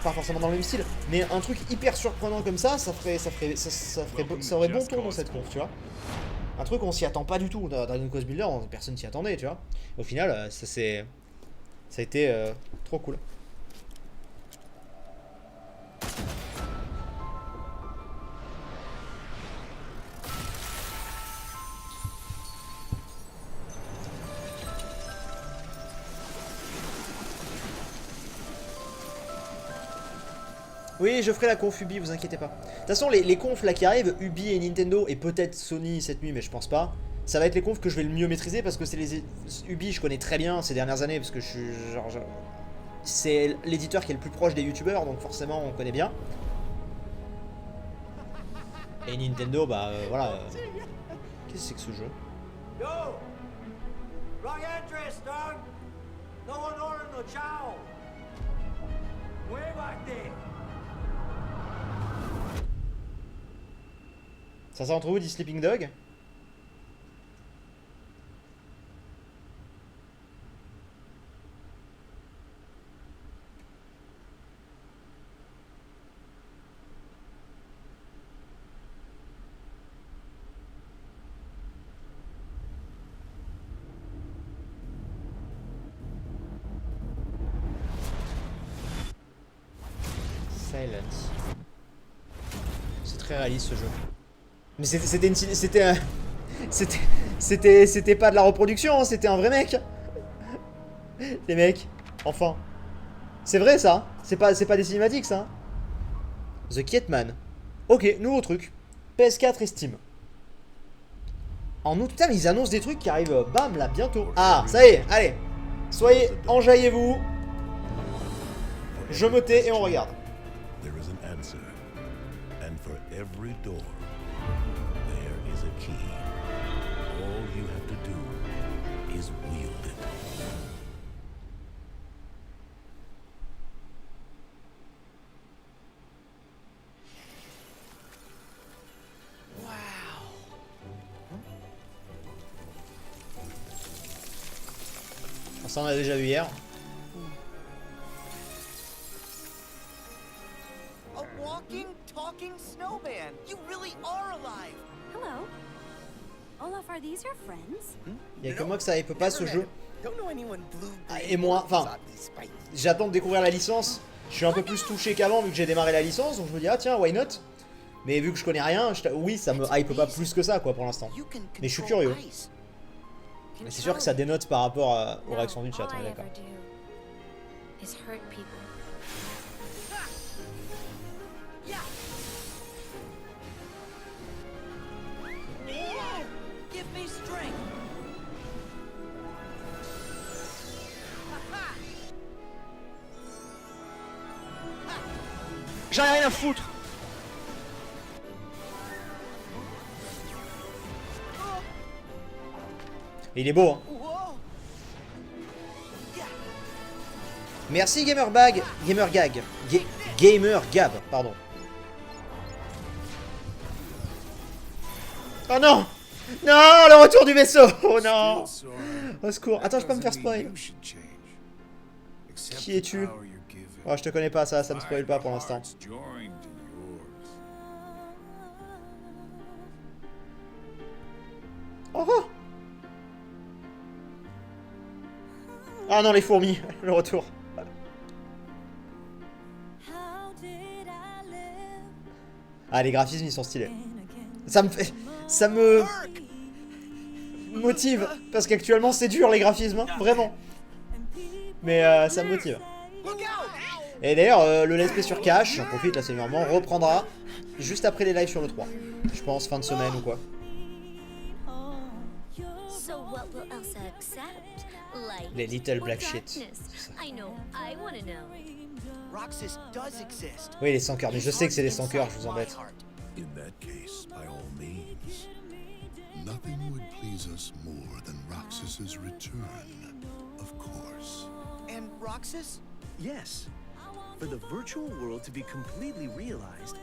[SPEAKER 1] Pas forcément dans le même style, mais un truc hyper surprenant comme ça, ça aurait bon ton dans cette conf, tu vois. Un truc on s'y attend pas du tout. Dans Dragon Quest Builder, personne s'y attendait, tu vois. Au final, ça a été trop cool. Oui, je ferai la conf Ubi, vous inquiétez pas. De toute façon, les confs là qui arrivent, Ubi et Nintendo, et peut-être Sony cette nuit, mais je pense pas. Ça va être les confs que je vais le mieux maîtriser parce que c'est les Ubi, je connais très bien ces dernières années parce que je suis genre, c'est l'éditeur qui est le plus proche des youtubeurs, donc forcément on connaît bien. Et Nintendo, bah voilà. Qu'est-ce que c'est que ce jeu?
[SPEAKER 11] Yo! Wrong address, dog! No one ordered no chow! Way back there!
[SPEAKER 1] Ça sort entre vous, dit Sleeping Dog? Silence. C'est très réaliste ce jeu. Mais c'était pas de la reproduction, hein, c'était un vrai mec. Les mecs, enfin. C'est vrai ça, c'est pas des cinématiques ça. The Kietman. Ok, nouveau truc. PS4 et Steam. En août, putain, mais ils annoncent des trucs qui arrivent, bam, là, bientôt. Ah, ça y est, allez. Soyez, enjaillez-vous. Je me tais et on regarde.
[SPEAKER 4] There is an answer, and for every door, there is a key. All you have to do is wield it.
[SPEAKER 1] Ça on a déjà vu hier.
[SPEAKER 11] A walking, talking snowman. You really are alive.
[SPEAKER 6] Hello. Olaf, are these your friends?
[SPEAKER 1] Il y a que moi que ça hype pas ce jeu. Et moi, enfin, j'attends de découvrir la licence. Je suis un peu plus touché qu'avant vu que j'ai démarré la licence, donc je me dis ah tiens, why not? Mais vu que je connais rien, oui, ça me hype pas plus que ça, quoi, pour l'instant. Mais je suis curieux. Mais c'est sûr que ça dénote par rapport aux réactions du chat, on est d'accord.
[SPEAKER 11] Give me strength.
[SPEAKER 2] J'en ai rien à foutre.
[SPEAKER 1] Il est beau, hein. Merci Gamerbag, Gamergag, Gamergab, pardon. Oh non! Non, le retour du vaisseau! Oh non! Au secours. Attends, je peux me faire spoil. Qui es-tu? Oh, je te connais pas, ça me spoil pas pour l'instant. Oh, oh! Ah non, les fourmis, le retour. Ah, les graphismes, ils sont stylés. Ça me motive, parce qu'actuellement, c'est dur, les graphismes, hein, vraiment. Mais ça me motive. Et d'ailleurs, le let's play sur Cash, j'en profite, là, c'est le moment, reprendra juste après les lives sur le 3. Je pense, fin de semaine ou quoi. Les little black shit.
[SPEAKER 11] Roxas does exist.
[SPEAKER 1] Oui, les 100 cœurs, mais je sais que c'est les 100 cœurs, je vous embête.
[SPEAKER 4] In that case, by all means, nothing would please us more than Roxas's return, of course.
[SPEAKER 11] And Roxas?
[SPEAKER 2] Yes. For the virtual world to be completely realized,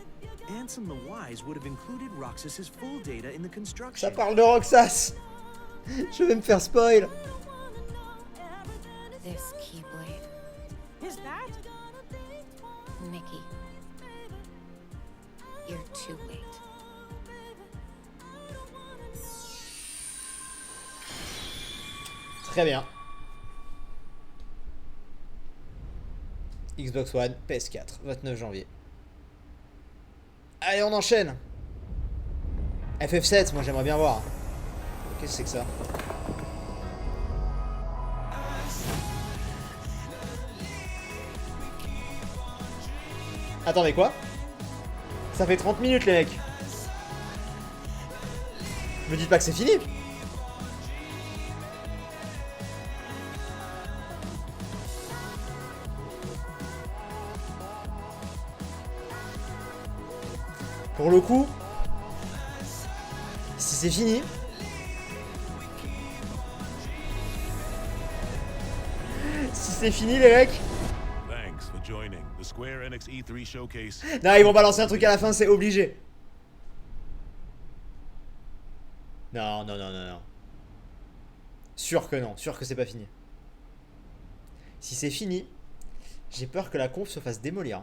[SPEAKER 2] Ansem the Wise would have included Roxas's full data in the construction.
[SPEAKER 1] Ça parle de Roxas. Je vais me faire spoil.
[SPEAKER 6] This Keyblade.
[SPEAKER 8] Is that?
[SPEAKER 6] Mickey. You're too late.
[SPEAKER 1] Très bien. Xbox One, PS4, 29 janvier. Allez, on enchaîne. FF7, moi j'aimerais bien voir. Qu'est-ce que c'est que ça? Attendez, quoi? Ça fait 30 minutes, les mecs. Me dites pas que c'est fini. Pour le coup, si c'est fini, si c'est fini, les mecs.
[SPEAKER 4] Thanks for joining the Square Enix E3 showcase.
[SPEAKER 1] Non, ils vont balancer un truc à la fin, c'est obligé. Non, non, non, non, non. Sûr que non, sûr que c'est pas fini. Si c'est fini, j'ai peur que la conf se fasse démolir.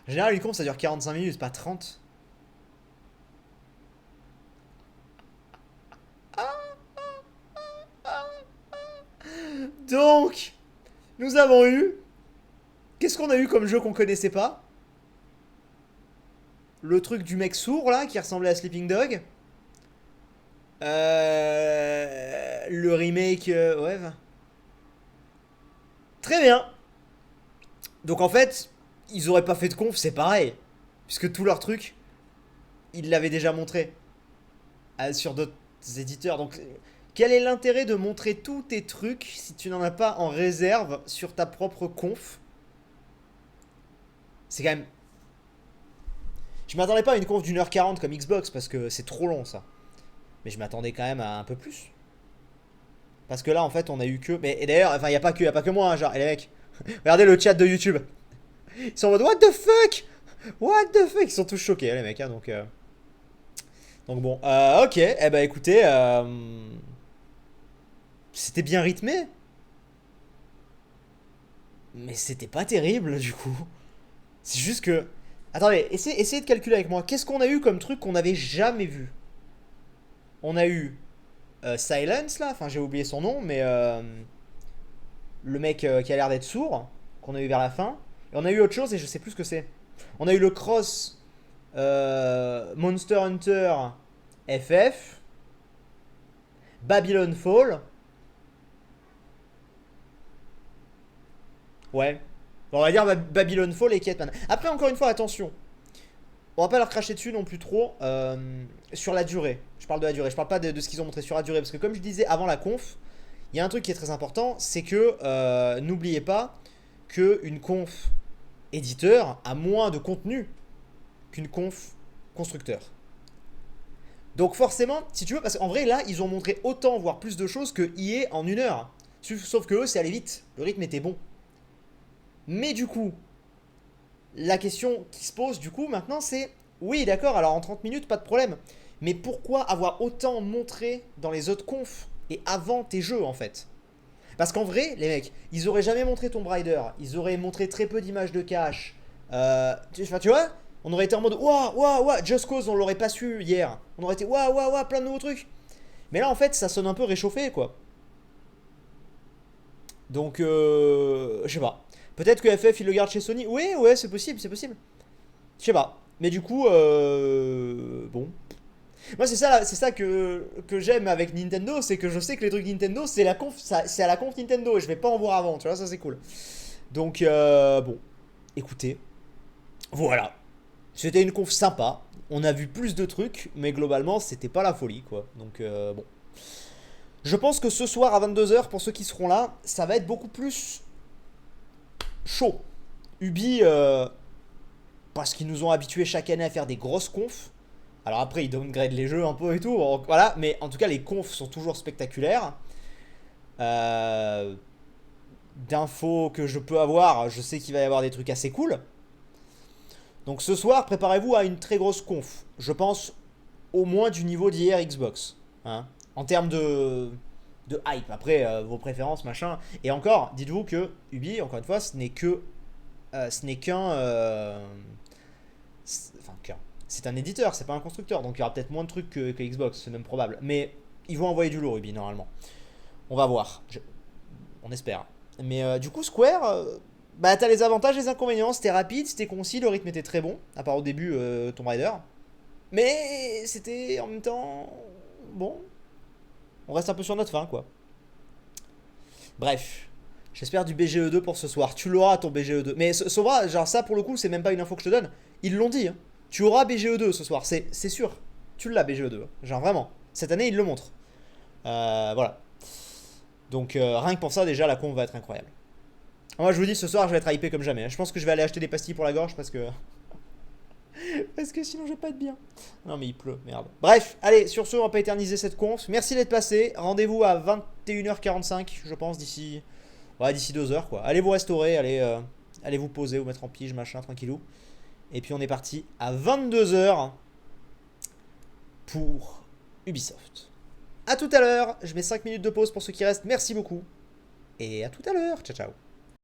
[SPEAKER 1] En général, une conf ça dure 45 minutes, pas 30. Donc, nous avons eu... Qu'est-ce qu'on a eu comme jeu qu'on connaissait pas? Le truc du mec sourd, là, qui ressemblait à Sleeping Dog. Le remake... ouais. Très bien. Donc, en fait, ils auraient pas fait de conf, c'est pareil. Puisque tous leurs trucs, ils l'avaient déjà montré. Sur d'autres éditeurs. Donc... Quel est l'intérêt de montrer tous tes trucs si tu n'en as pas en réserve sur ta propre conf? C'est quand même... Je m'attendais pas à une conf d'une heure 40 comme Xbox parce que c'est trop long ça. Mais je m'attendais quand même à un peu plus. Parce que là en fait on a eu que... Mais, et d'ailleurs, enfin il n'y a pas que moi, hein, genre, et les mecs, regardez le chat de YouTube. Ils sont en mode what the fuck? What the fuck? Ils sont tous choqués les mecs, hein, donc bon, ok, eh ben écoutez... C'était bien rythmé. Mais c'était pas terrible du coup. C'est juste que... Attendez, essayez de calculer avec moi. Qu'est-ce qu'on a eu comme truc qu'on n'avait jamais vu? On a eu Silence là, enfin j'ai oublié son nom, mais le mec qui a l'air d'être sourd, qu'on a eu vers la fin. Et on a eu autre chose et je sais plus ce que c'est. On a eu le cross Monster Hunter FF, Babylon Fall. Ouais. Bon, on va dire Babylon Fall et Catman. Après, encore une fois, attention. On va pas leur cracher dessus non plus trop sur la durée. Je parle de la durée, je parle pas de ce qu'ils ont montré sur la durée. Parce que comme je disais avant la conf, il y a un truc qui est très important, c'est que n'oubliez pas qu'une conf éditeur a moins de contenu qu'une conf constructeur. Donc forcément, si tu veux, parce qu'en vrai là, ils ont montré autant, voire plus de choses que EA en 1 heure. Sauf que eux, c'est allé vite. Le rythme était bon. Mais du coup, la question qui se pose du coup maintenant c'est, oui d'accord, alors en 30 minutes, pas de problème. Mais pourquoi avoir autant montré dans les autres confs et avant tes jeux en fait? Parce qu'en vrai, les mecs, ils auraient jamais montré Tomb Raider, ils auraient montré très peu d'images de cache. Tu vois, on aurait été en mode waouh, Just Cause, on l'aurait pas su hier. On aurait été waouh, plein de nouveaux trucs. Mais là en fait, ça sonne un peu réchauffé quoi. Donc, je sais pas. Peut-être que FF il le garde chez Sony. Ouais, c'est possible, c'est possible. Je sais pas. Mais du coup, bon. Moi, c'est ça que j'aime avec Nintendo, c'est que je sais que les trucs Nintendo, c'est à la conf Nintendo et je vais pas en voir avant, tu vois, ça c'est cool. Donc, bon. Écoutez. Voilà. C'était une conf sympa. On a vu plus de trucs, mais globalement, c'était pas la folie, quoi. Donc, bon. Je pense que ce soir à 22h, pour ceux qui seront là, ça va être beaucoup plus chaud. Ubi, parce qu'ils nous ont habitués chaque année à faire des grosses confs. Alors après, ils downgradent les jeux un peu et tout. Voilà, mais en tout cas, les confs sont toujours spectaculaires. D'infos que je peux avoir, je sais qu'il va y avoir des trucs assez cool. Donc ce soir, préparez-vous à une très grosse conf. Je pense au moins du niveau d'hier Xbox. Hein, en termes de hype. Après, vos préférences, machin. Et encore, dites-vous que Ubi, encore une fois, ce n'est c'est un éditeur, c'est pas un constructeur. Donc il y aura peut-être moins de trucs que Xbox, c'est même probable. Mais ils vont envoyer du lourd, Ubi, normalement. On va voir. On espère. Mais du coup, Square, bah t'as les avantages et les inconvénients. C'était rapide, c'était concis, le rythme était très bon. À part au début, Tomb Raider. Mais c'était en même temps... Bon... On reste un peu sur notre fin, quoi. Bref. J'espère du BGE2 pour ce soir. Tu l'auras, ton BGE2. Mais Sova, genre ça, pour le coup, c'est même pas une info que je te donne. Ils l'ont dit. Hein. Tu auras BGE2 ce soir. C'est sûr. Tu l'as, BGE2. Genre vraiment. Cette année, ils le montrent. Voilà. Donc, rien que pour ça, déjà, la conf va être incroyable. Moi, je vous dis, ce soir, je vais être hypé comme jamais. Je pense que je vais aller acheter des pastilles pour la gorge parce que... Parce que sinon je vais pas être bien. Non mais il pleut, merde. Bref, allez, sur ce, on va pas éterniser cette conf. Merci d'être passé. Rendez-vous à 21h45, je pense, d'ici 2 heures, quoi. Allez vous restaurer, allez vous poser, vous mettre en pige, machin, tranquillou. Et puis on est parti à 22h pour Ubisoft. A tout à l'heure. Je mets 5 minutes de pause pour ceux qui restent. Merci beaucoup. Et à tout à l'heure. Ciao, ciao.